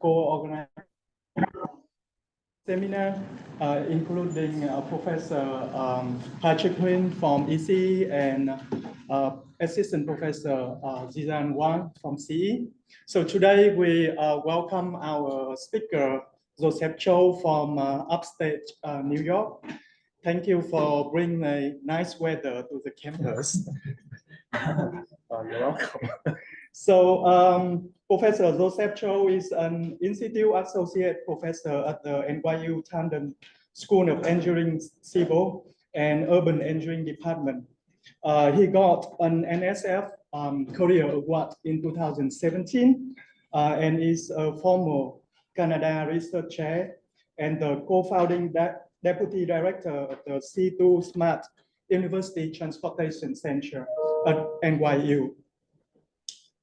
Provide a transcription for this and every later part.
co-organized seminar, including Professor Patrick Huynh from EC and Assistant Professor Zizan Wang from CE. So today we welcome our speaker, Joseph Chow from upstate New York. Thank you for bringing a nice weather to the campus. You're welcome. So Professor Joseph Chow is an Institute Associate Professor at the NYU Tandon School of Engineering, Civil and Urban Engineering Department. He got an NSF Career Award in 2017 and is a former Canada Research Chair and the co-founding Deputy Director of the C2 Smart University Transportation Center at NYU.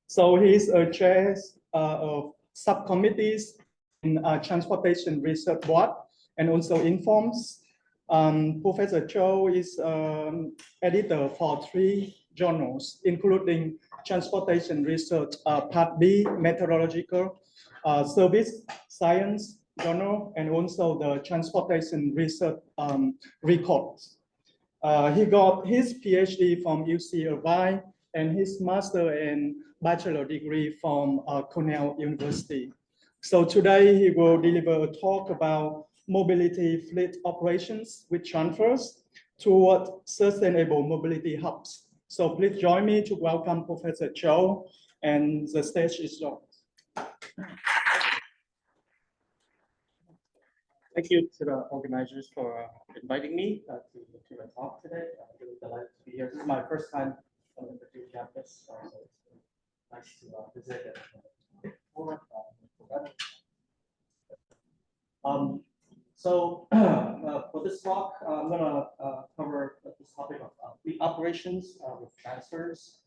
So he's a chair of subcommittees in Transportation Research Board and also informs. Professor Chow is editor for 3 journals, including Transportation Research Part B, Meteorological Service Science Journal, and also the Transportation Research Records. He got his PhD from UC Irvine and his master and bachelor degree from Cornell University. So today he will deliver a talk about mobility fleet operations with transfers toward sustainable mobility hubs. So please join me to welcome Professor Chow, and the stage is yours. Thank you to the organizers for inviting me to the talk today. I'm really delighted to be here. This is my first time on the Purdue campus, so it's nice to visit and So for this talk, I'm going to cover this topic of fleet operations with transfers,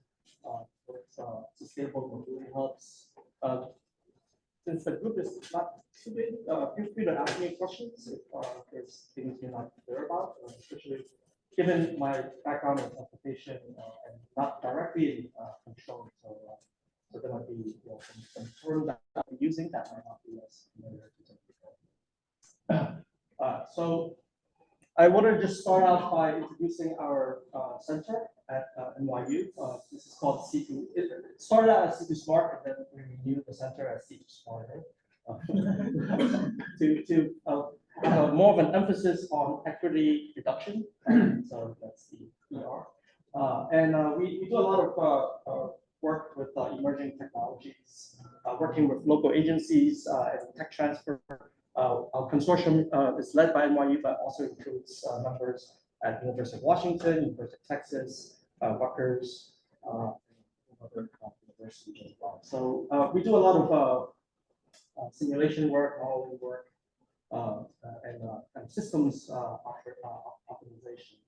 with sustainable mobility hubs. Since the group is not too big, feel free to ask me questions if there's things you're not clear about, especially given my background in transportation and not directly in control. So there might be some terms that I'll be using that might not be as familiar to some people. So I want to just start out by introducing our center at NYU. This is called C2. It started out as C2 Smart, and then we renamed the center as C2 Smarter to have more of an emphasis on equity reduction. So that's the ER. And we do a lot of work with emerging technologies, working with local agencies and tech transfer. Our consortium is led by NYU, but also includes members at University of Washington, University of Texas, Rutgers, and other universities as well. So we do a lot of simulation work, modeling work, and systems optimization.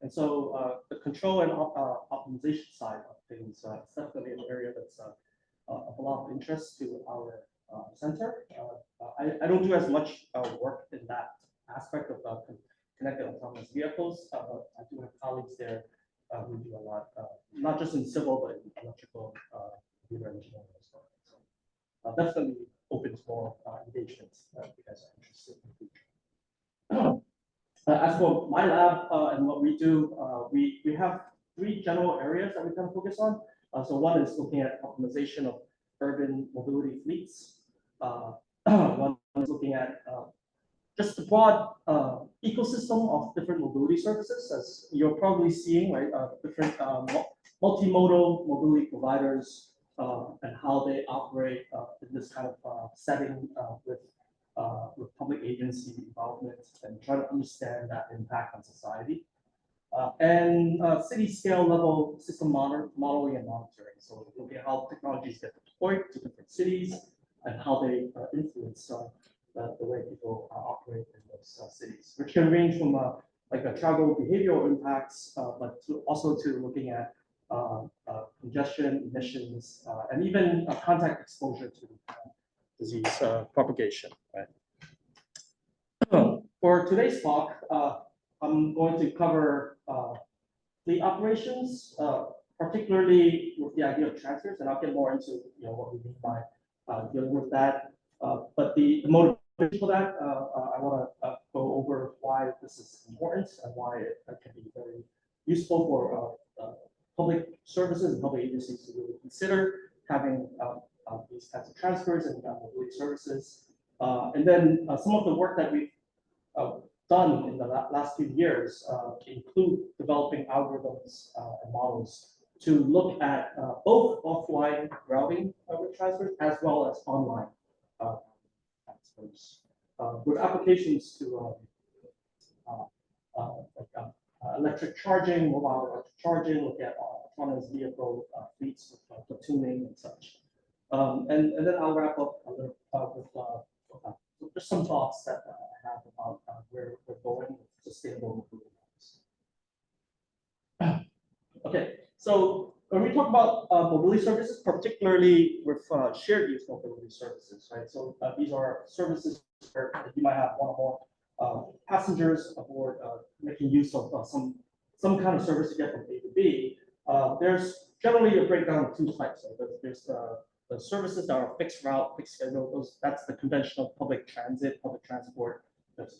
And so the control and optimization side of things is definitely an area that's of a lot of interest to our center. I don't do as much work in that aspect of connected autonomous vehicles, but I do have colleagues there who do a lot, not just in civil, but in electrical computer engineering as well. So definitely open to more engagements if you guys are interested in the future. As for my lab and what we do, we have 3 general areas that we can focus on. So one is looking at optimization of urban mobility fleets. One is looking at just the broad ecosystem of different mobility services, as you're probably seeing, right? Different multimodal mobility providers and how they operate in this kind of setting with public agency involvement, and try to understand that impact on society. And city scale level system modeling and monitoring. So looking at how technologies get deployed to different cities and how they influence the way people operate in those cities, which can range from like a travel behavioral impacts, but also to looking at congestion, emissions, and even contact exposure to disease propagation. Right? For today's talk, I'm going to cover fleet operations, particularly with the idea of transfers, and I'll get more into what we mean by dealing with that. But the motivation for that, I want to go over why this is important and why it can be very useful for public services and public agencies to really consider having these types of transfers and mobility services. And then some of the work that we've done in the last few years include developing algorithms and models to look at both offline routing with transfers as well as online transfers with applications to electric charging, mobile electric charging, look at autonomous vehicle fleets with platooning and such. And then I'll wrap up a little with just some thoughts that I have about where we're going with sustainable mobility. Okay, so when we talk about mobility services, particularly with shared use mobility services, right? So these are services where you might have one or more passengers aboard making use of some kind of service to get from A to B. There's generally a breakdown of two types. Right? There's the services that are fixed route, fixed schedule. That's the conventional public transit, public transport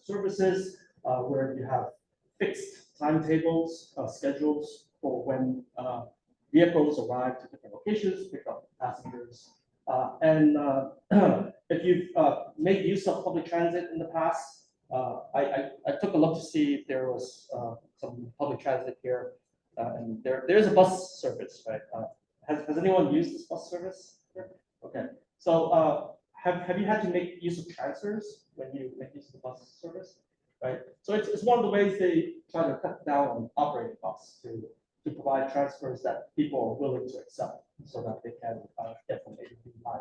services, where you have fixed timetables, schedules for when vehicles arrive to different locations, pick up passengers. If you've made use of public transit in the past, I took a look to see if there was some public transit here, and there's a bus service, right? Has anyone used this bus service? Okay, so have you had to make use of transfers when you make use of the bus service, right? So it's one of the ways they try to cut down on operating costs to provide transfers that people are willing to accept, so that they can get from A to B by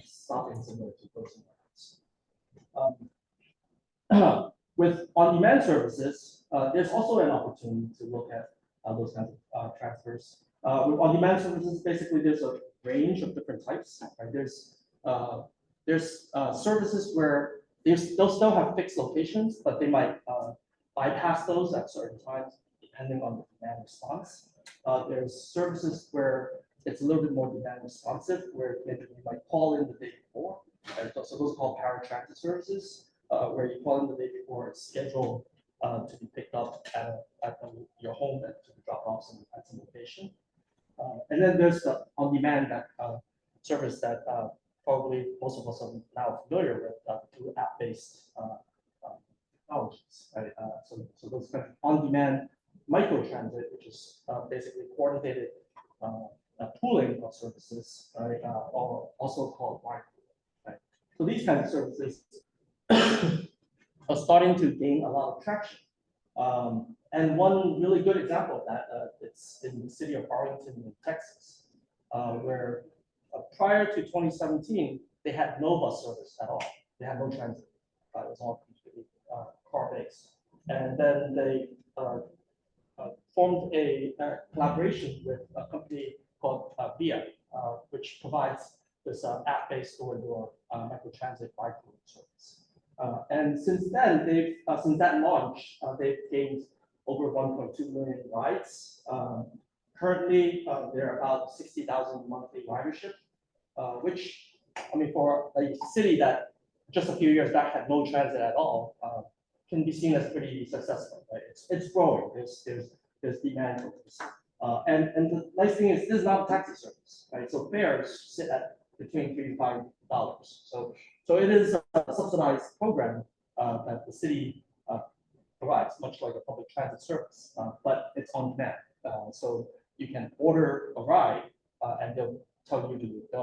stopping somewhere to go somewhere else. With on-demand services, there's also an opportunity to look at those kinds of transfers. With on-demand services, basically there's a range of different types. Right? There's services where they'll still have fixed locations, but they might bypass those at certain times, depending on the demand response. There's services where it's a little bit more demand responsive, where maybe you might call in the day before. Right? So those are called paratransit services, where you call in the day before, it's scheduled to be picked up at your home and to be dropped off at some location. And then there's the on-demand service that probably most of us are now familiar with through app-based technologies. Right? So those kind of on-demand microtransit, which is basically coordinated pooling of services, right? Or also called ride pooling. Right? So these kinds of services are starting to gain a lot of traction. And one really good example of that, it's in the city of Arlington, Texas, where prior to 2017, they had no bus service at all. They had no transit. It was all completely car-based. And then they formed a collaboration with a company called VIA, which provides this app-based door-to-door microtransit ride pooling service. And since then, since that launch, they've gained over 1.2 million rides. Currently, there are about 60,000 monthly ridership, which, I mean, for a city that just a few years back had no transit at all, can be seen as pretty successful. Right? It's growing. There's demand for this. And the nice thing is, this is not a taxi service, right? So fares sit at between $3 to $5. So it is a subsidized program that the city provides, much like a public transit service, but it's on demand. So you can order a ride, and they'll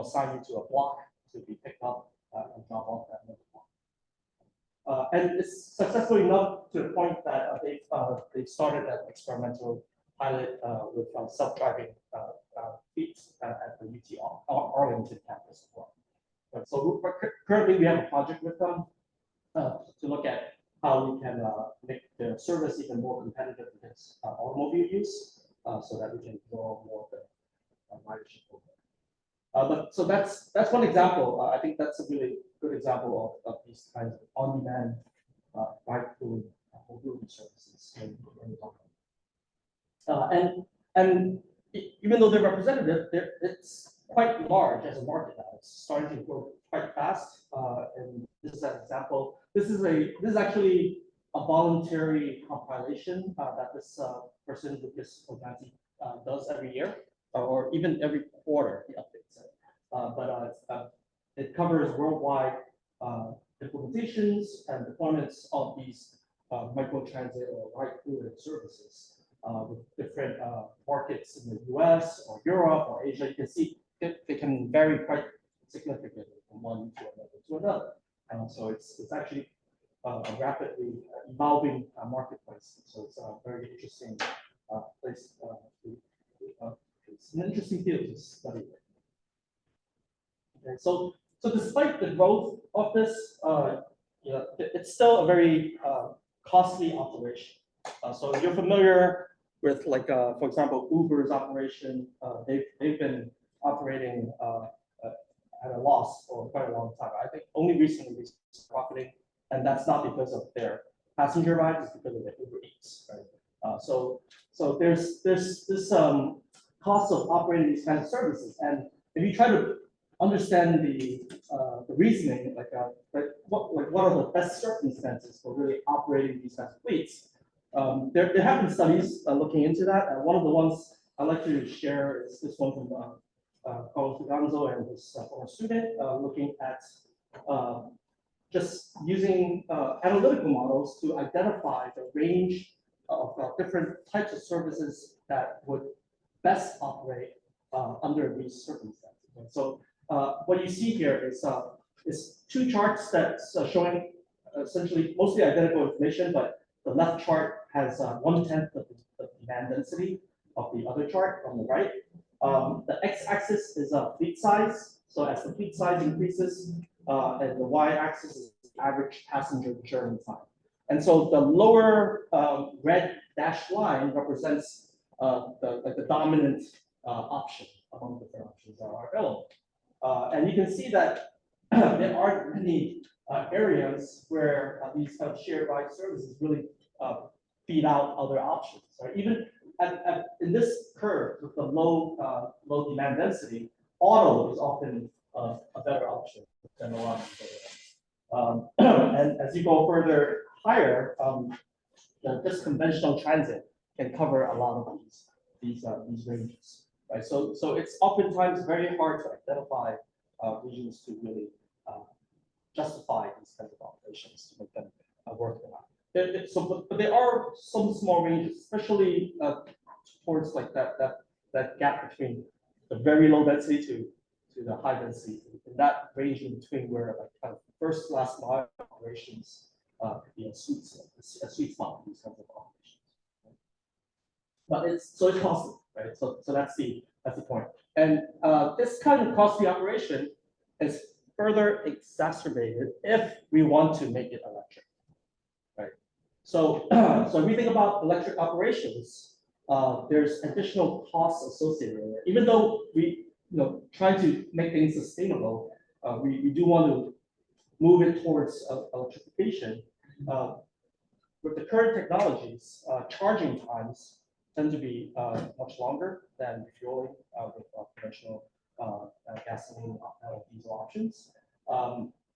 assign you to a block to be picked up and drop off at another block. And it's successful enough to the point that they've started an experimental pilot with self-driving fleet at the UT Arlington campus as well. So currently we have a project with them to look at how we can make the service even more competitive against automobile use, so that we can grow more of the ridership program. So that's one example. I think that's a really good example of these kinds of on-demand ride pooling mobility services. And even though they're representative, it's quite large as a market now. It's starting to grow quite fast. and this is an example. This is actually a voluntary compilation that this person, Lucas Oganti, does every year, or even every quarter. He updates it. It covers worldwide implementations and deployments of these microtransit or light fluid services with different markets in the US or Europe or Asia. You can see they can vary quite significantly from one to another. So it's actually a rapidly evolving marketplace. So it's a very interesting place. It's an interesting field to study. Okay, so despite the growth of this, it's still a very costly operation. So if you're familiar with, like, for example, Uber's operation, they've been operating at a loss for quite a long time. I think only recently they started profiting, and that's not because of their passenger rides, it's because of the Uber Eats, right? So there's this cost of operating these kinds of services, and if you try to understand the reasoning, like what are the best circumstances for really operating these kinds of fleets, there have been studies looking into that. One of the ones I'd like to share is this one from Carlos Fuganzo and his former student, looking at just using analytical models to identify the range of different types of services that would best operate under these circumstances. And so what you see here is two charts that's showing essentially mostly identical information, but the left chart has 1/10 of the demand density of the other chart on the right. The x-axis is fleet size. So as the fleet size increases, and the y-axis is the average passenger journey time. And so the lower red dashed line represents the dominant option among the different options that are available. And you can see that there aren't many areas where these kind of shared ride services really feed out other options. Right? Even in this curve with the low demand density, auto is often a better option than a lot of and as you go further higher, just conventional transit can cover a lot of these ranges. Right? So it's oftentimes very hard to identify regions to really justify these kinds of operations to make them work or not. But there are some small ranges, especially towards like that gap between the very low density to the high density. In that range in between, where like kind of first last mile operations could be a sweet spot in these kinds of operations. But it's costly, right? So that's the point. And this kind of costly operation is further exacerbated if we want to make it electric, right? So if we think about electric operations, there's additional costs associated with it. Even though we try to make things sustainable, we do want to move it towards electrification. With the current technologies, charging times tend to be much longer than refueling with conventional gasoline and diesel options.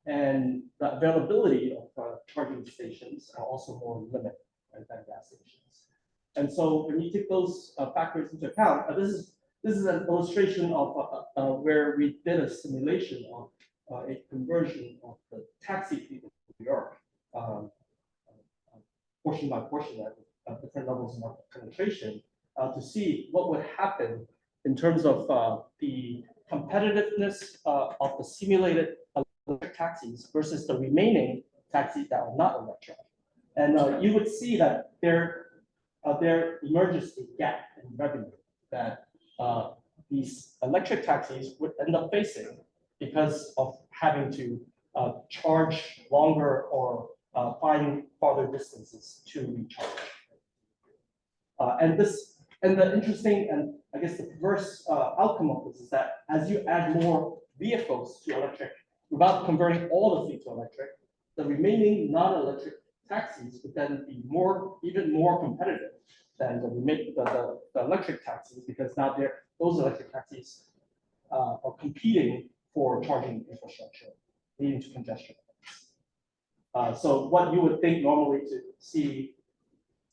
And the availability of charging stations are also more limited, right, than gas stations. And so when you take those factors into account, this is an illustration of where we did a simulation of a conversion of the taxi fleet in New York, portion by portion at different levels of market penetration, to see what would happen in terms of the competitiveness of the simulated electric taxis versus the remaining taxis that are not electric. And you would see that there emerges a gap in revenue that these electric taxis would end up facing because of having to charge longer or find farther distances to recharge. And the interesting and I guess the perverse outcome of this is that as you add more vehicles to electric, without converting all the fleet to electric, the remaining non-electric taxis would then be even more competitive than the electric taxis, because now those electric taxis are competing for charging infrastructure, leading to congestion. So what you would think normally to see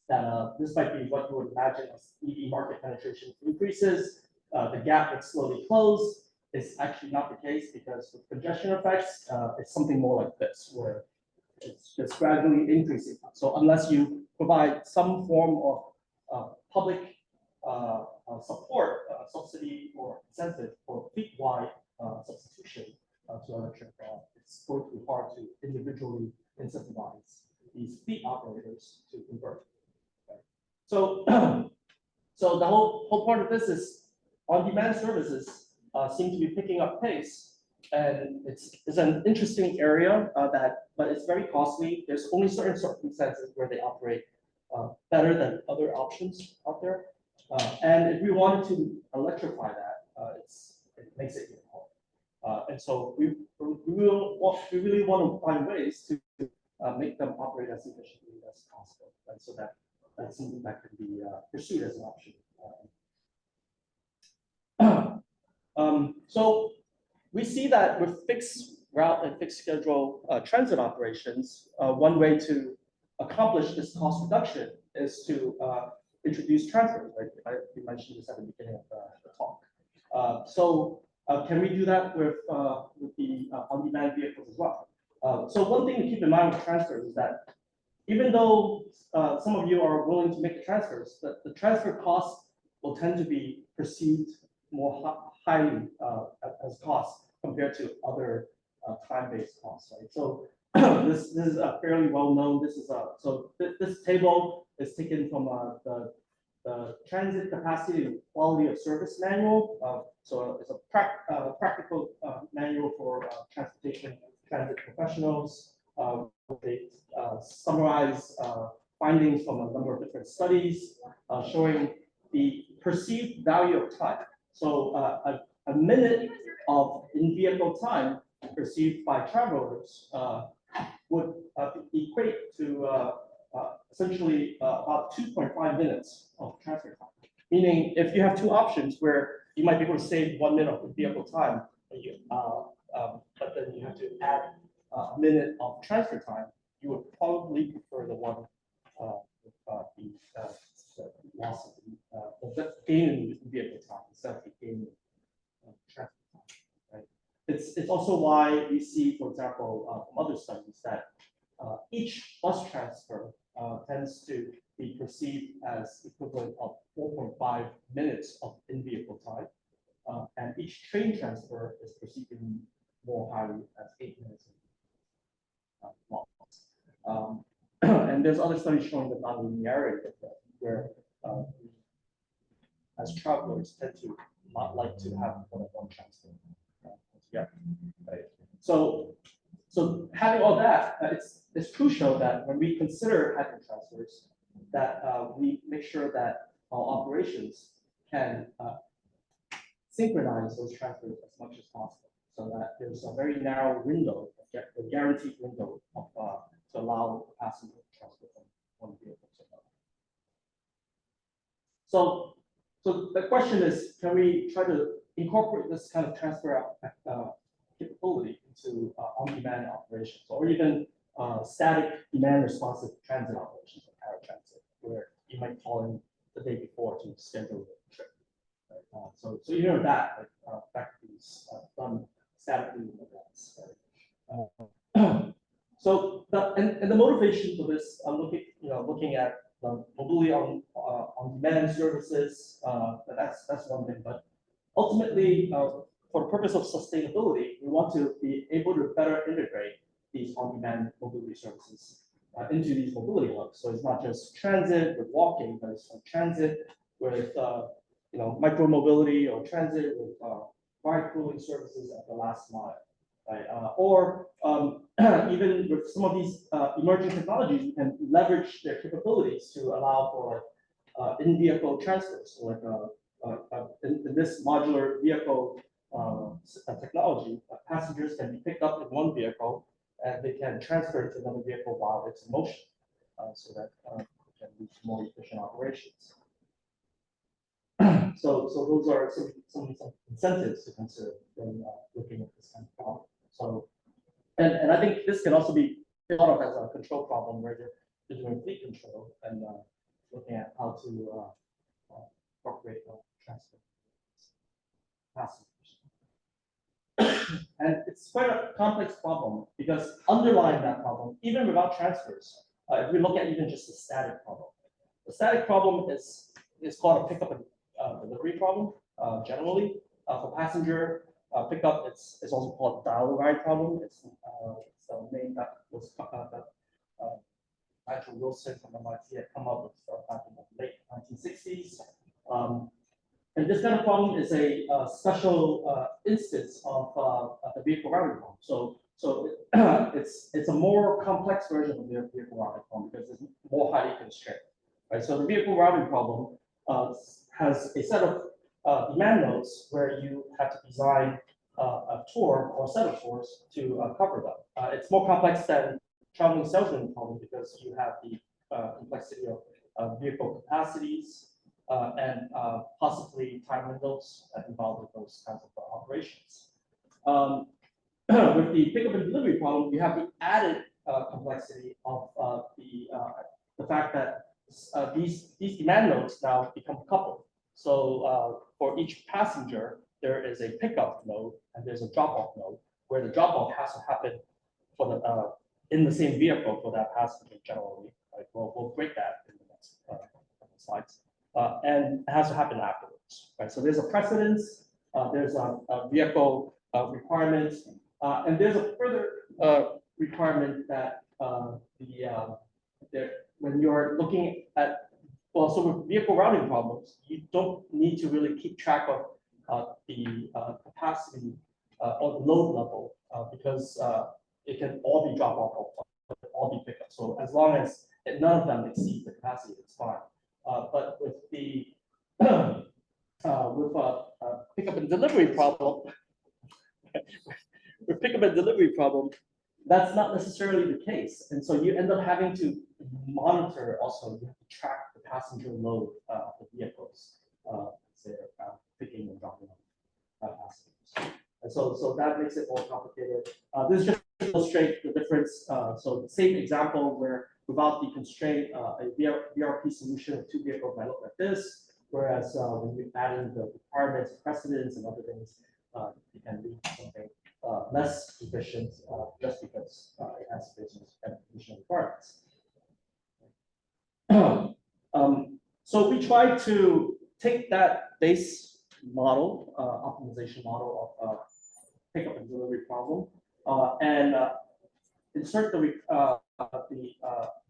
that this might be what you would imagine as EV market penetration increases, the gap would slowly close. It's actually not the case because with congestion effects, it's something more like this, where it's just gradually increasing. So unless you provide some form of public support, subsidy or incentive for fleet-wide substitution to electric, it's going to be hard to individually incentivize these fleet operators to convert. Right? So, so the whole point of this is on-demand services seem to be picking up pace. And it's an interesting area but it's very costly. There's only certain circumstances where they operate better than other options out there. And if we wanted to electrify that, it makes it difficult. And so we really want to find ways to make them operate as efficiently as possible, and so that's something that can be pursued as an option. So we see that with fixed route and fixed schedule transit operations, one way to accomplish this cost reduction is to introduce transfers. Right? We mentioned this at the beginning of the talk. So can we do that with the on-demand vehicles as well? So one thing to keep in mind with transfers is that even though some of you are willing to make the transfers, the transfer costs will tend to be perceived more highly as costs compared to other time-based costs. Right? So this is a fairly well-known. This table is taken from the Transit Capacity and Quality of Service Manual. So it's a practical manual for transportation transit professionals. They summarize findings from a number of different studies showing the perceived value of time. So a minute of in-vehicle time perceived by travelers would equate to essentially about 2.5 minutes of transfer time. Meaning, if you have two options where you might be able to save 1 minute of vehicle time, but then you have to add a minute of transfer time, you would probably prefer the one with the loss of the gain in vehicle time instead of the gain in transfer time. Right? It's also why we see, for example, from other studies that each bus transfer tends to be perceived as equivalent of 4.5 minutes of in-vehicle time, and each train transfer is perceived even more highly as 8 minutes long. And there's other studies showing the nonlinearity of that, where as travelers tend to not like to have more than one transfer. Yeah, right. So having all that, it's crucial that when we consider having transfers, that we make sure that our operations can synchronize those transfers as much as possible, so that there's a very narrow window, a guaranteed window of, to allow passenger transfer from one vehicle to another. So the question is, can we try to incorporate this kind of transfer capability into on-demand operations, or even static demand responsive transit operations like paratransit, where you might call in the day before to schedule a trip. Right? So that factories done statically in advance. Right? So the motivation for this, looking at the mobility on demand services, that's one thing, but ultimately, for the purpose of sustainability, we want to be able to better integrate these on-demand mobility services into these mobility hubs. So it's not just transit with walking, but it's transit with micro mobility, or transit with ride pooling services at the last mile, right? Or even with some of these emerging technologies, we can leverage their capabilities to allow for in-vehicle transfers, so in this modular vehicle technology, passengers can be picked up in one vehicle and they can transfer to another vehicle while it's in motion, so that it can lead to more efficient operations. So those are some incentives to consider when looking at this kind of problem. So, and I think this can also be thought of as a control problem where you're doing fleet control and looking at how to incorporate transfer passengers. And it's quite a complex problem because underlying that problem, even without transfers, if we look at even just the static problem, the static problem is called a pickup and delivery problem. Generally, for passenger pickup, it's also called dial-a-ride problem. It's the name that was Michael Wilson from MIT had come up with back in the late 1960s. And this kind of problem is a special instance of the vehicle routing problem. So it's a more complex version of the vehicle routing problem because it's more highly constrained. Right? So the vehicle routing problem has a set of demand nodes where you have to design a tour or a set of tours to cover them. It's more complex than traveling salesman problem because you have the complexity of vehicle capacities and possibly time windows involved with those kinds of operations. With the pickup and delivery problem, you have the added complexity of the fact that these demand nodes now become coupled. So for each passenger, there is a pickup node and there's a drop-off node where the drop-off has to happen for the in the same vehicle for that passenger generally. Right? We'll break that in the next couple slides. And it has to happen afterwards. Right? So there's a precedence, there's a vehicle requirement, and there's a further requirement that when you're looking at, well, so with vehicle routing problems, you don't need to really keep track of the capacity or the load level because it can all be drop off or all be picked up. So as long as none of them exceed the capacity, it's fine. But with the pickup and delivery problem, with pickup and delivery problem, that's not necessarily the case, and so you end up having to monitor. Also, you have to track the passenger load of the vehicles, say picking and dropping off passengers, and so that makes it more complicated. This just illustrates the difference. So the same example where without the constraint, a VRP solution of two vehicles might look like this, whereas when you add in the requirements, precedents, and other things, you can lead to something less efficient just because it has business and additional requirements. So we try to take that base model, optimization model of pickup and delivery problem, and insert the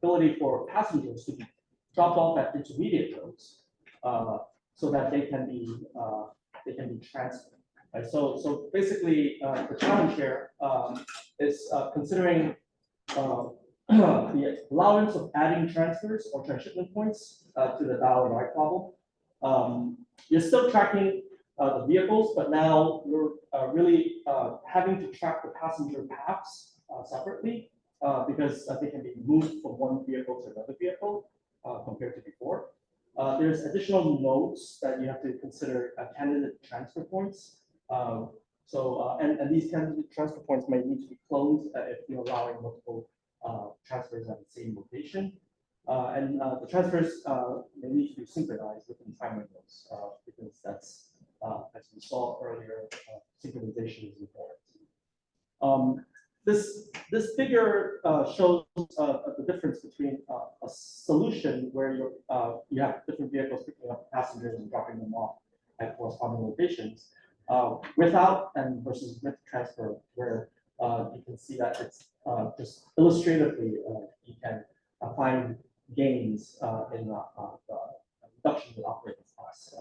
ability for passengers to be dropped off at intermediate nodes so that they can be transferred. Right? So basically, the challenge here is considering the allowance of adding transfers or transshipment points to the dial-a-ride problem. You're still tracking the vehicles, but now you're really having to track the passenger paths separately because they can be moved from one vehicle to another vehicle compared to before. There's additional nodes that you have to consider candidate transfer points. And these candidate transfer points may need to be cloned if you're allowing multiple transfers at the same location. And the transfers may need to be synchronized within time windows because that's, as we saw earlier, synchronization is important. This figure shows the difference between a solution where you have different vehicles picking up passengers and dropping them off at corresponding locations, without and versus with transfer, where you can see that it's just illustratively you can find gains in the reduction in operating costs.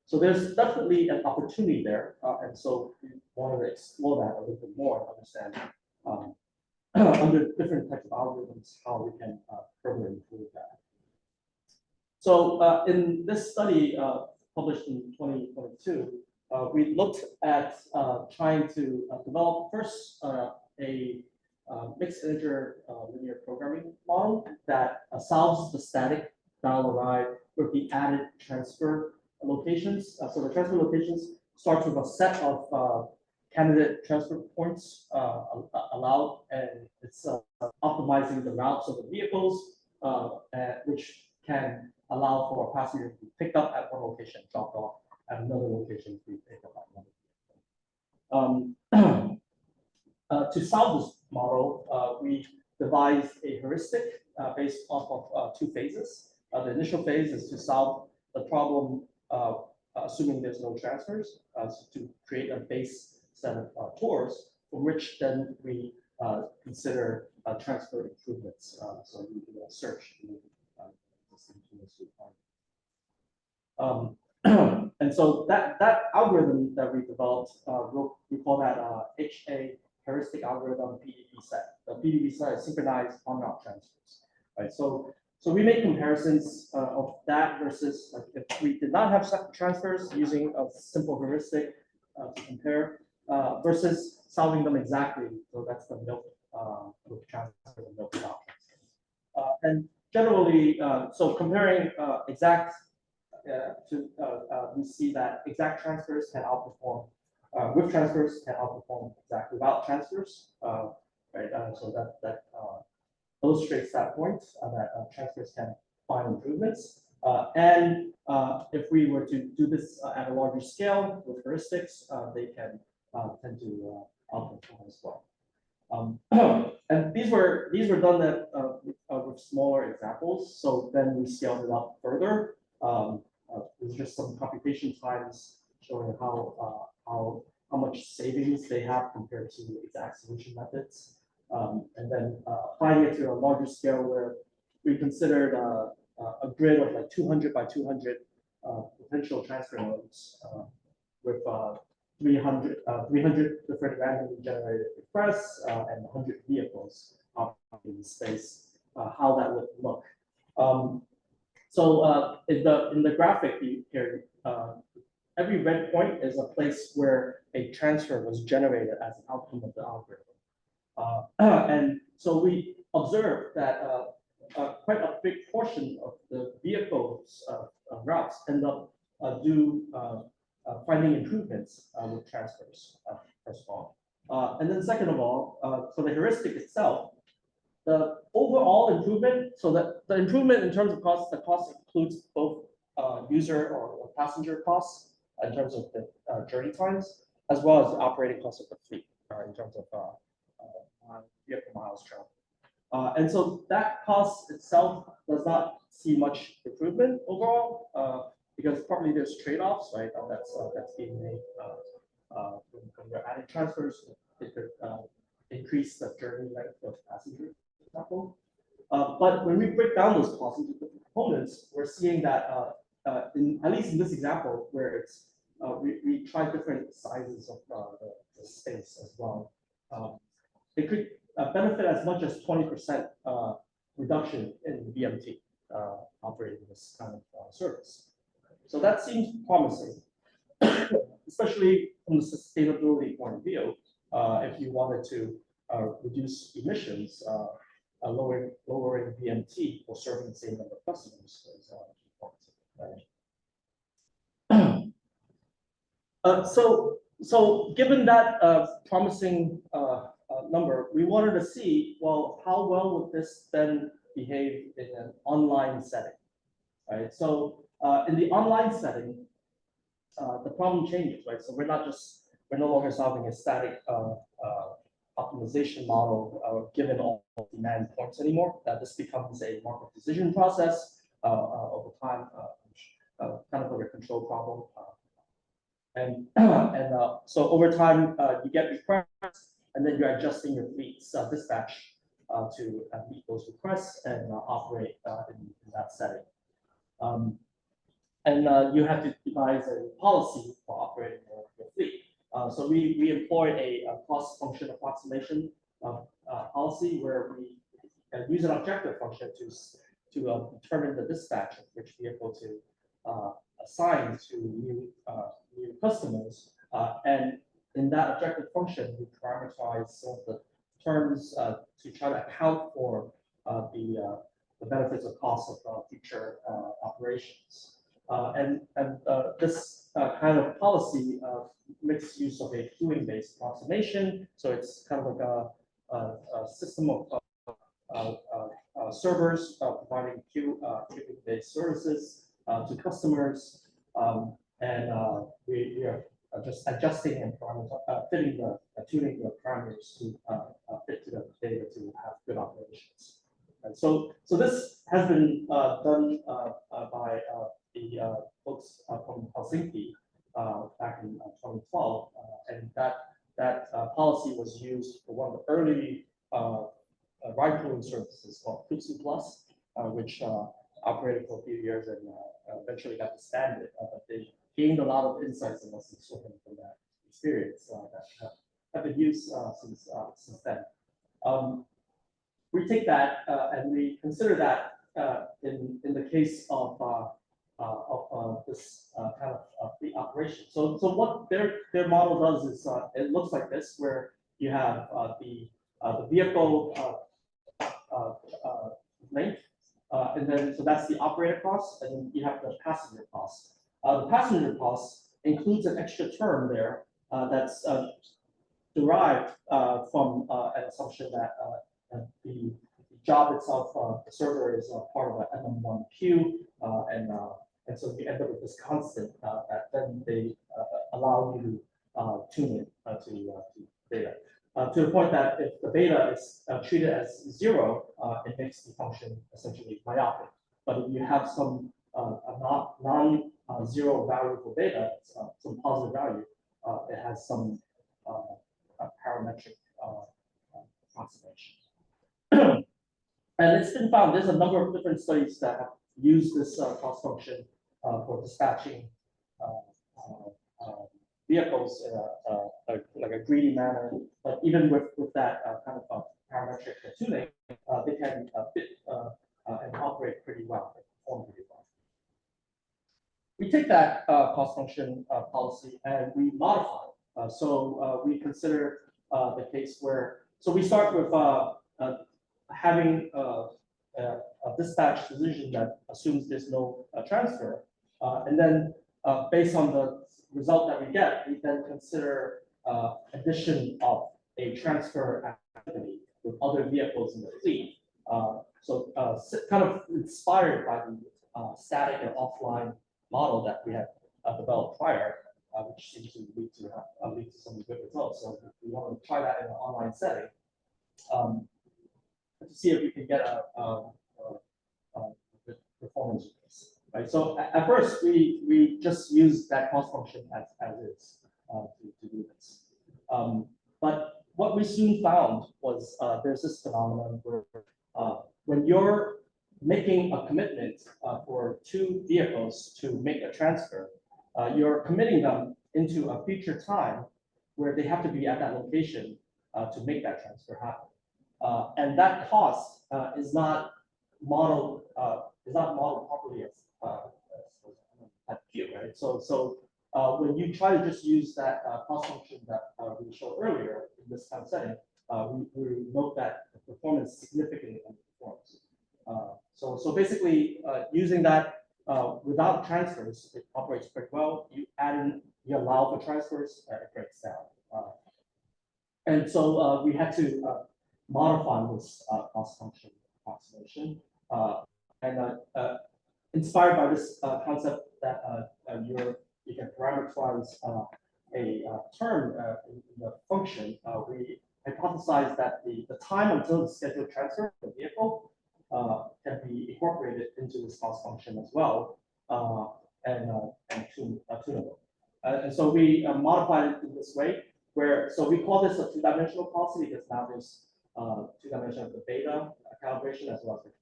So there's definitely an opportunity there, and so we wanted to explore that a little bit more and understand under different types of algorithms how we can further improve that. So in this study published in 2022, we looked at trying to develop first a mixed integer linear programming model that solves the static dial-a-ride with the added transfer locations. So the transfer locations starts with a set of candidate transfer points allowed, and it's optimizing the routes of the vehicles, which can allow for a passenger to be picked up at one location, dropped off at another location to be picked up at another. To solve this model, we devised a heuristic based off of two phases. The initial phase is to solve the problem, assuming there's no transfers, to create a base set of tours, from which then we consider transfer improvements. So we do a search. And so that algorithm that we developed, we call that HA heuristic algorithm PDB set. The PDB set is synchronized on-route transfers, right? So we make comparisons of that versus like if we did not have transfers using a simple heuristic to compare versus solving them exactly. So that's the milk with transfer and milk without transfers. And generally, so comparing exact we see that exact transfers can outperform with transfers can outperform exact without transfers, right? So that illustrates that point that transfers can find improvements. And if we were to do this at a larger scale with heuristics, they can tend to outperform as well. And these were done with smaller examples. So then we scaled it up further. There's just some computation times showing how much savings they have compared to exact solution methods. And then applying it to a larger scale where we considered a grid of like 200 by 200 potential transfer nodes with 300 different randomly generated requests and 100 vehicles operating in space, how that would look. So in the graphic here, every red point is a place where a transfer was generated as an outcome of the algorithm. And so we observed that quite a big portion of the vehicles routes end up finding improvements with transfers, first of all. And then second of all, for the heuristic itself, the overall improvement, so that the improvement in terms of cost, the cost includes both user or passenger costs in terms of the journey times, as well as the operating cost of the fleet in terms of vehicle miles traveled. And so that cost itself does not see much improvement overall, because partly there's trade-offs, right? That's being made when you're adding transfers. It could increase the journey length of passengers, for example. But when we break down those costs into different components, we're seeing that at least in this example, where it's we try different sizes of the space as well. It could benefit as much as 20% reduction in VMT operating this kind of service. So that seems promising, especially from the sustainability point of view. If you wanted to reduce emissions, lowering VMT for serving the same number of customers is right? So given that promising number, we wanted to see, well, how well would this then behave in an online setting, right? So in the online setting, the problem changes, right? So we're no longer solving a static optimization model given all demand points anymore. That this becomes a market decision process over time, kind of like a control problem. So over time, you get requests, and then you're adjusting your fleet's dispatch to meet those requests and operate in that setting. And you have to devise a policy for operating your fleet. So we employ a cost function approximation policy where we use an objective function to determine the dispatch of which vehicle to assign to new customers. And in that objective function, we parameterize some of the terms to try to account for the benefits or costs of future operations. This kind of policy makes use of a queuing-based approximation. So it's kind of like a system of servers providing queuing-based services to customers, we are just adjusting and fitting tuning the parameters to fit to the data to have good operations. And so this has been done by the folks from Helsinki back in 2012, and that policy was used for one of the early ride pooling services called Kutsu Plus, which operated for a few years and eventually got disbanded. But they gained a lot of insights and lessons from that experience that have been used since then. We take that and we consider that in the case of this kind of fleet operation. So what their model does is it looks like this, where you have the vehicle length, and then so that's the operator cost, and then you have the passenger cost. The passenger cost includes an extra term there that's derived from an assumption that the job itself, the server is part of an MM1 queue, and so you end up with this constant that then they allow you to tune it to data. To the point that if the beta is treated as 0, it makes the function essentially myopic. But if you have some non-zero value for beta, some positive value, it has some parametric approximation. And it's been found, there's a number of different studies that have used this cost function for dispatching vehicles in like a greedy manner. But even with that kind of parametric tuning, they can fit and operate pretty well, perform pretty well. We take that cost function policy and we modify it. So we consider the case where, so we start with having a dispatch decision that assumes there's no transfer. And then based on the result that we get, we then consider addition of a transfer activity with other vehicles in the fleet. So kind of inspired by the static and offline model that we had developed prior, which seems to lead to some good results. So we want to try that in an online setting to see if we can get a good performance with this. Right. So at first we just use that cost function as is to do this. But what we soon found was there's this phenomenon where when you're making a commitment for 2 vehicles to make a transfer, you're committing them into a future time where they have to be at that location to make that transfer happen. And that cost is not modeled properly as Q, right? So when you try to just use that cost function that we showed earlier in this kind of setting, we note that the performance significantly underperforms. So basically, using that without transfers, it operates pretty well. You add in, you allow for transfers, it breaks down. And so we had to modify this cost function approximation, inspired by this concept that you can parameterize a term in the function. We hypothesized that the time until the scheduled transfer of the vehicle can be incorporated into this cost function as well, and tunable. And so we modified it in this way, where so we call this a 2-dimensional policy because now there's 2-dimension of the beta calibration as well as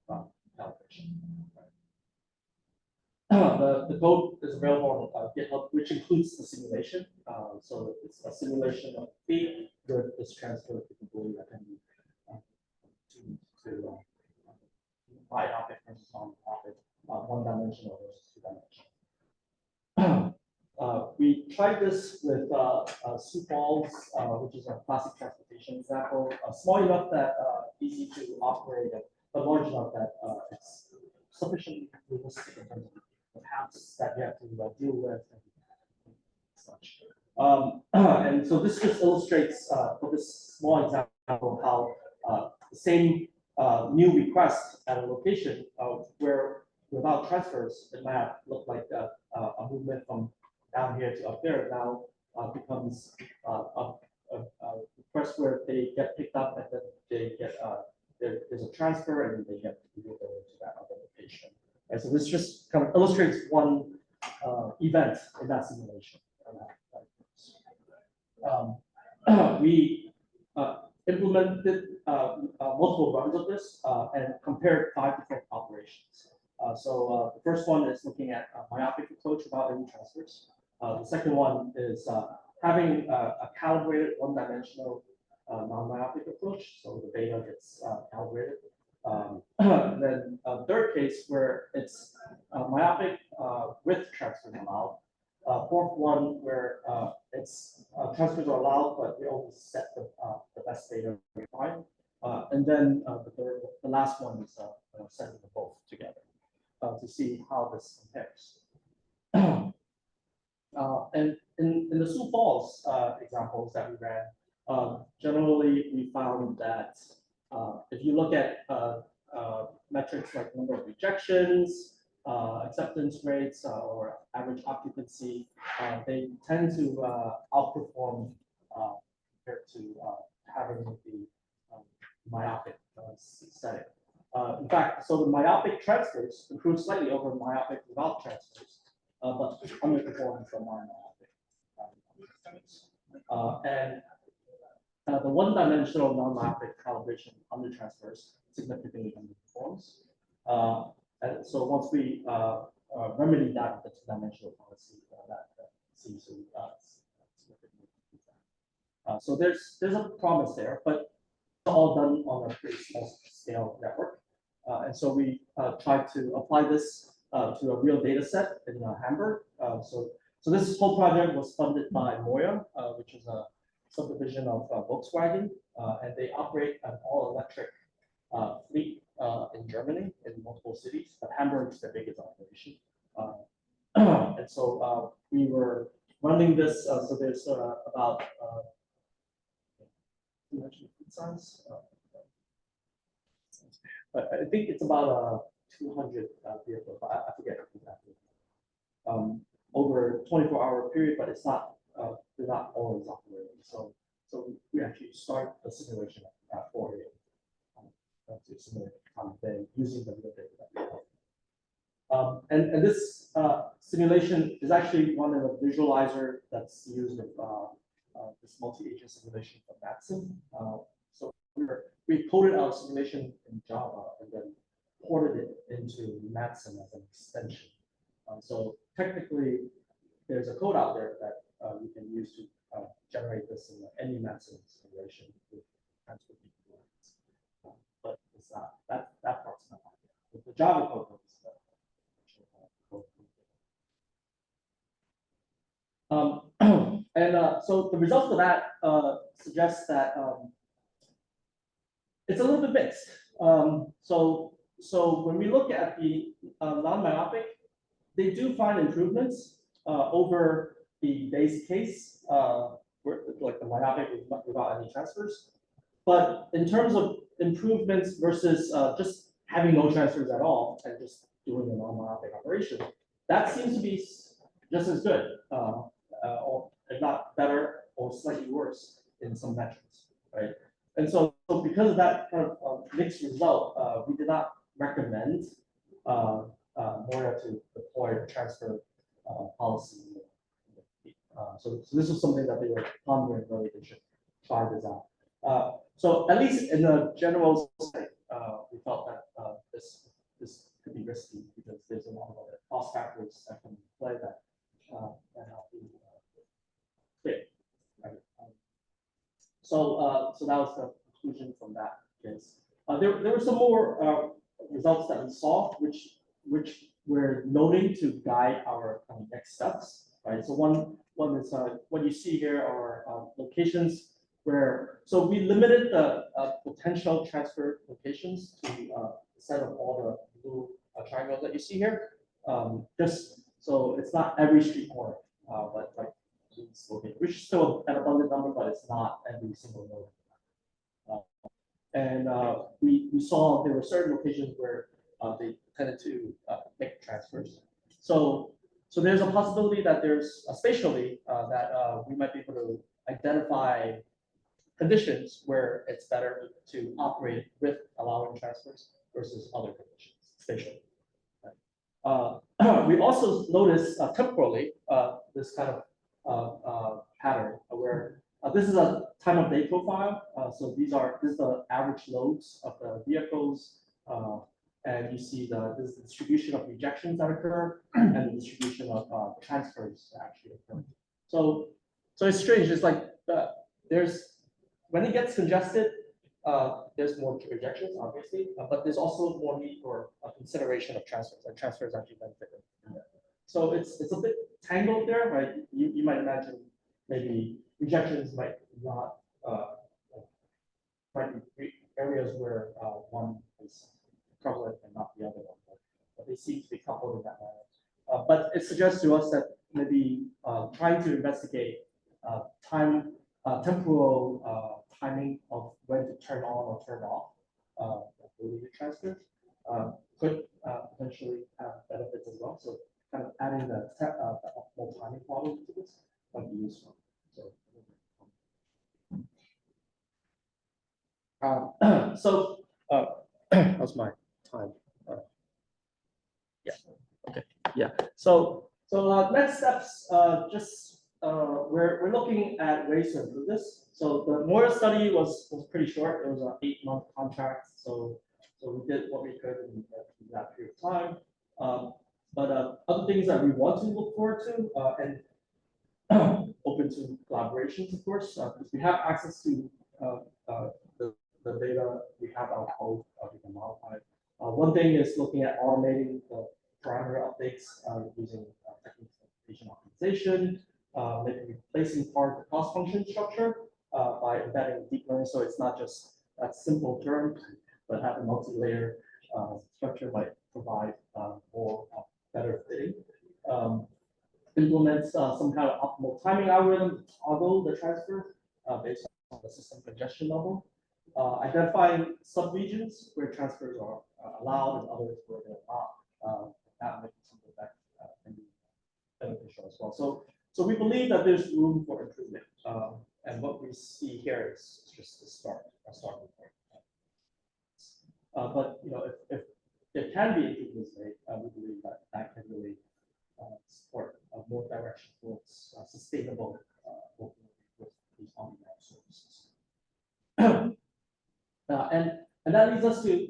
the calibration. The code is available on GitHub, which includes the simulation. So it's a simulation of fleet with this transfer capability that can be tuned to bi-topic versus non-topic, 1-dimensional versus 2-dimensional. We tried this with soup balls, which is a classic transportation example, small enough that easy to operate, but large enough that it's sufficiently realistic in terms of the paths that you have to deal with and such. And so this just illustrates for this small example how the same new request at a location where without transfers, it might have looked like a movement from down here to up there now becomes a request where they get picked up and then they get there's a transfer and then they get moved over to that other location. And so this just kind of illustrates one event in that simulation. We implemented multiple runs of this and compared 5 different operations. So the first one is looking at a myopic approach without any transfers. The second one is having a calibrated one-dimensional non-myopic approach, so the beta gets calibrated. Then third case where it's myopic with transfers allowed. Fourth one where it's transfers are allowed, but we only set the best data we find. And then the last one is setting them both together to see how this compares. And in the Sioux Falls examples that we ran, generally we found that if you look at metrics like number of rejections, acceptance rates, or average occupancy, they tend to outperform compared to having the myopic setting. In fact, so the myopic transfers improve slightly over myopic without transfers, but underperform from non-myopic. And the one-dimensional non-myopic calibration under transfers significantly underperforms. And so once we remedy that with the two-dimensional policy, that seems to significantly improve. So there's a promise there, but it's all done on a pretty small scale network. And so we tried to apply this to a real data set in Hamburg. So this whole project was funded by Moya, which is a subdivision of Volkswagen, and they operate an all-electric fleet in Germany in multiple cities, but Hamburg is the biggest operation. And so we were running this, so there's about size. I think it's about 200 vehicles, I forget exactly. Over a 24-hour period, but it's not they're not always operating. So we actually start the simulation at 4 a.m. To simulate the time day using the real data that we have. And this simulation is actually one of the visualizer that's used with this multi-agent simulation from Matson. So we coded our simulation in Java and then ported it into Matson as an extension. So technically, there's a code out there that you can use to generate this in any Matson simulation with transfer equivalence. But it's not that part's not out there. With the Java code is so the results of that suggest that it's a little bit mixed. So when we look at the non-myopic, they do find improvements over the base case, like the myopic without any transfers. But in terms of improvements versus just having no transfers at all and just doing a non-myopic operation, that seems to be just as good, or if not better or slightly worse in some metrics, right? And so because of that kind of mixed result, we did not recommend Moya to deploy the transfer policy. So this was something that they were pondering whether they should try this out. So at least in the general state, we felt that this could be risky because there's a lot of other cost factors that can play that help you fit. Right? So that was the conclusion from that case. There were some more results that we saw, which we're noting to guide our next steps. Right. So one is what you see here are locations where we limited the potential transfer locations to a set of all the blue triangle that you see here. Just so it's not every street corner, but like these locations, which is still an abundant number, but it's not every single node. And we saw there were certain locations where they tended to make transfers. So there's a possibility that there's spatially that we might be able to identify conditions where it's better to operate with allowing transfers versus other conditions spatially. We also notice temporally this kind of pattern where this is a time of day profile. So this is the average loads of the vehicles, and you see this is the distribution of rejections that occur and the distribution of transfers that actually occur. So it's strange. It's like when it gets congested, there's more rejections, obviously, but there's also more need for a consideration of transfers, and transfers actually benefit from that. So it's a bit tangled there, right? You might imagine maybe rejections might not might be areas where one is prevalent and not the other one, but they seem to be coupled in that manner. But it suggests to us that maybe trying to investigate temporal timing of when to turn on or turn off the transfer could potentially have benefits as well. So kind of adding the optimal timing problem to this might be useful. So how's my time? Yeah. Okay. Yeah. So next steps. We're looking at ways to improve this. So the Moira study was pretty short. It was an 8-month contract. So we did what we could in that period of time. But other things that we want to look forward to and open to collaborations, of course, because we have access to the data, we have our code, we can modify. One thing is looking at automating the parameter updates using techniques like patient optimization, maybe replacing part of the cost function structure by embedding deep learning. So it's not just a simple term, but have a multi-layer structure might provide more better fitting. Implement some kind of optimal timing algorithm to toggle the transfer based on the system congestion level. Identifying subregions where transfers are allowed and others where they're not. That might be something that can be beneficial as well. So we believe that there's room for improvement. And what we see here is just a starting point. But if it can be improved this way, we believe that can really support more direction towards sustainable working with these on-demand services. And that leads us to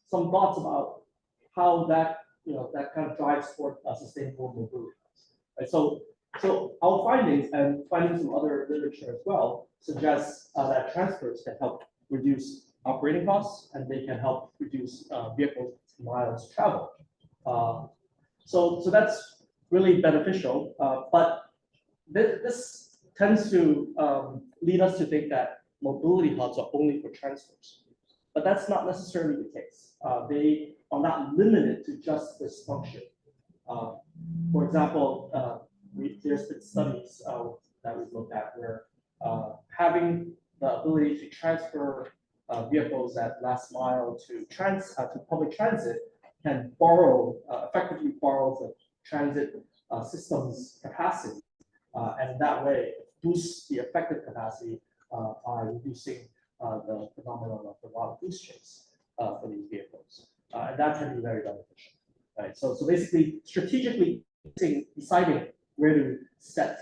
some thoughts about how that kind of drives toward sustainable mobility. Right? So our findings and findings from other literature as well suggest that transfers can help reduce operating costs and they can help reduce vehicle miles traveled. So that's really beneficial, but this tends to lead us to think that mobility hubs are only for transfers, but that's not necessarily the case. They are not limited to just this function. For example, there's been studies that we've looked at where having the ability to transfer vehicles at last mile to public transit can effectively borrow the transit system's capacity, and that way boosts the effective capacity by reducing the phenomenon of the wild goose chase for these vehicles, and that can be very beneficial. Right. So basically, strategically deciding where to set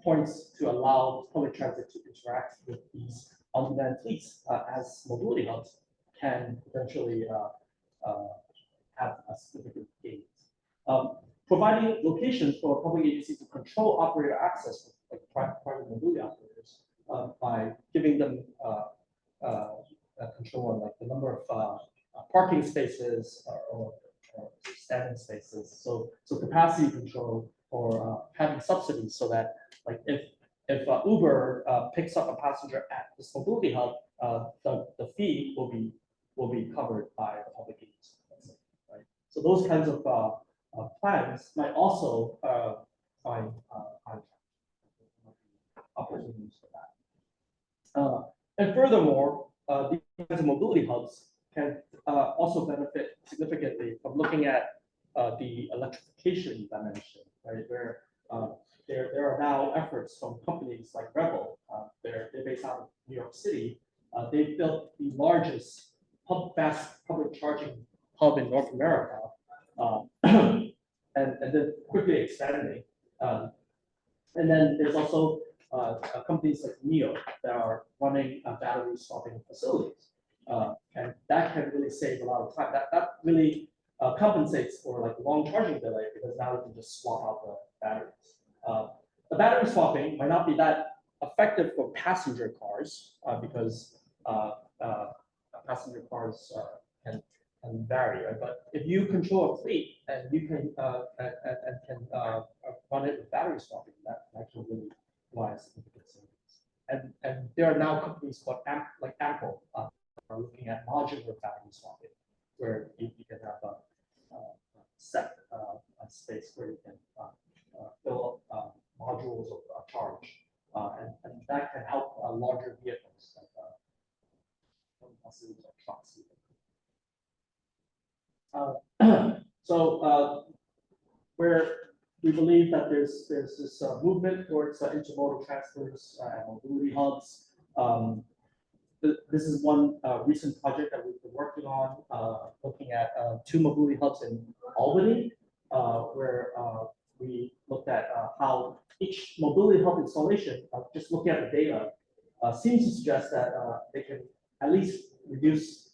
points to allow public transit to interact with these on-demand fleets as mobility hubs can potentially have a significant gain. Providing locations for public agencies to control operator access, like private mobility operators, by giving them control on like the number of parking spaces or standing spaces. So capacity control or having subsidies so that like if Uber picks up a passenger at this mobility hub, the fee will be covered by the public agency. Right? So those kinds of plans might also find opportunities for that. And furthermore, these kinds of mobility hubs can also benefit significantly from looking at the electrification dimension, right? Where there are now efforts from companies like Rebel, they're based out of New York City. They've built the largest fast public charging hub in North America, and then quickly expanding. And then there's also companies like NEO that are running battery swapping facilities. And that can really save a lot of time. That really compensates for like long charging delay because now you can just swap out the batteries. The battery swapping might not be that effective for passenger cars because passenger cars can vary, right? But if you control a fleet and you can run it with battery swapping, that can really provide significant savings. And there are now companies called like Apple are looking at modular battery swapping, where you can have a set space where you can fill up modules of charge, and that can help larger vehicles like buses or trucks. So where we believe that there's this movement towards intermodal transfers and mobility hubs. This is one recent project that we've been working on, looking at 2 mobility hubs in Albany, where we looked at how each mobility hub installation, just looking at the data, seems to suggest that they can at least reduce,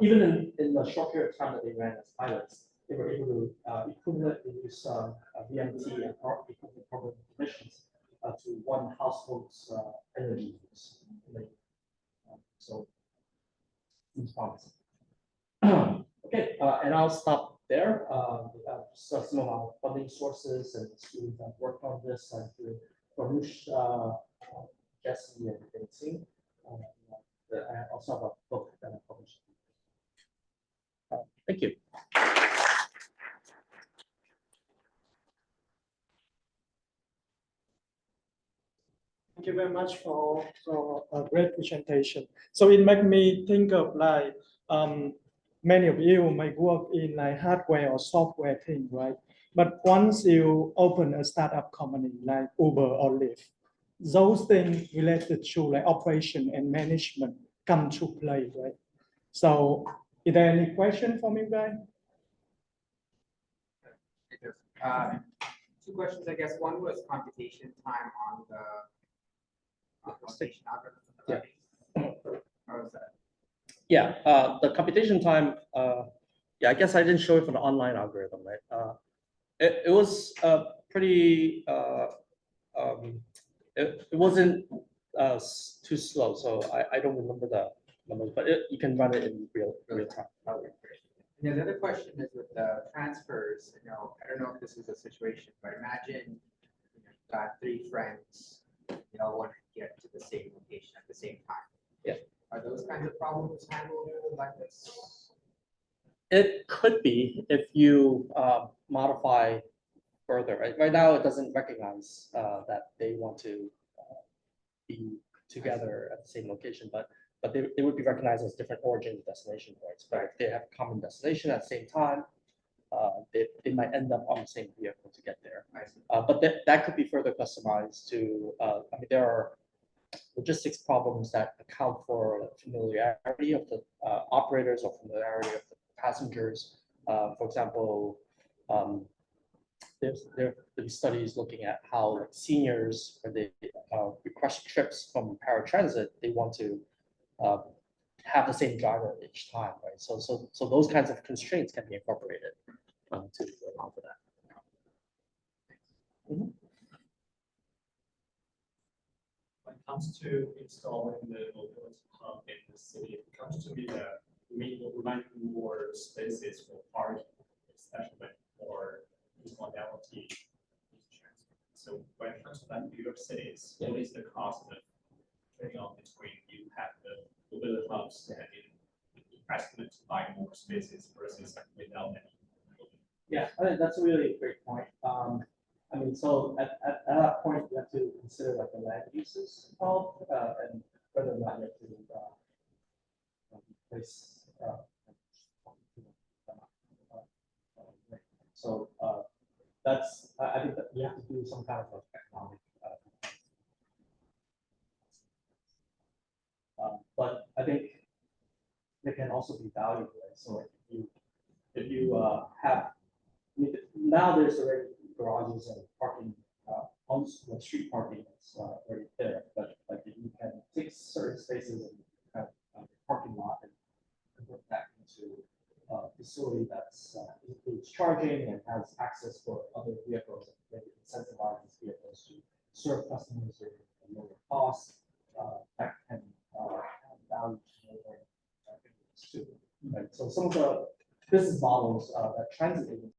even in the short period of time that they ran as pilots, they were able to equivalent reduce VMT and equivalent carbon emissions to one household's energy use. So, seems promising. Okay, and I'll stop there. Just some of our funding sources and students that worked on this, and through Farouche, Jesse, and Bensing. I also have a book that I published. Thank you. Thank you very much for a great presentation. So it made me think of like many of you might work in like hardware or software thing, right? But once you open a startup company like Uber or Lyft, those things related to like operation and management come to play, right? So is there any question from you guys? Two questions, I guess. One was computation time on the computation algorithm. Yeah. How was that? Yeah, the computation time, yeah, I guess I didn't show it for the online algorithm, right? It was pretty, it wasn't too slow, so I don't remember the numbers, but you can run it in real time. Okay, great. And the other question is with the transfers, I don't know if this is a situation, but imagine you've got 3 friends, they all want to get to the same location at the same time. Yeah. Are those kinds of problems handled like this? It could be if you modify further. Right now, it doesn't recognize that they want to be together at the same location, but they would be recognized as different origin and destination points. But if they have a common destination at the same time, they might end up on the same vehicle to get there. But that could be further customized to, I mean, there are logistics problems that account for familiarity of the operators or familiarity of the passengers. For example, there been studies looking at how like seniors, when they request trips from paratransit, they want to have the same driver each time, right? So those kinds of constraints can be incorporated to allow for that. When it comes to installing the mobility hub in the city, it comes to me that we might need more spaces for parking, especially for modality. So when it comes to like New York cities, what is the cost of trading off between you have the mobility hubs and you estimate to buy more spaces versus without any mobility Yeah, I think that's a really great point. I mean, so at that point, you have to consider like the land uses involved, and whether or not you have to, replace, so, that's, I think that you have to do some kind of like economic, but I think they can also be valuable, right? So like if you have, I mean, now there's already garages and parking, on the street parking is already there, but like if you can take certain spaces and have a parking lot and convert that into a facility that's includes charging and has access for other vehicles, and maybe incentivize these vehicles to serve customers at a lower cost, that can have value to neighboring communities too. Right, so some of the business models that transit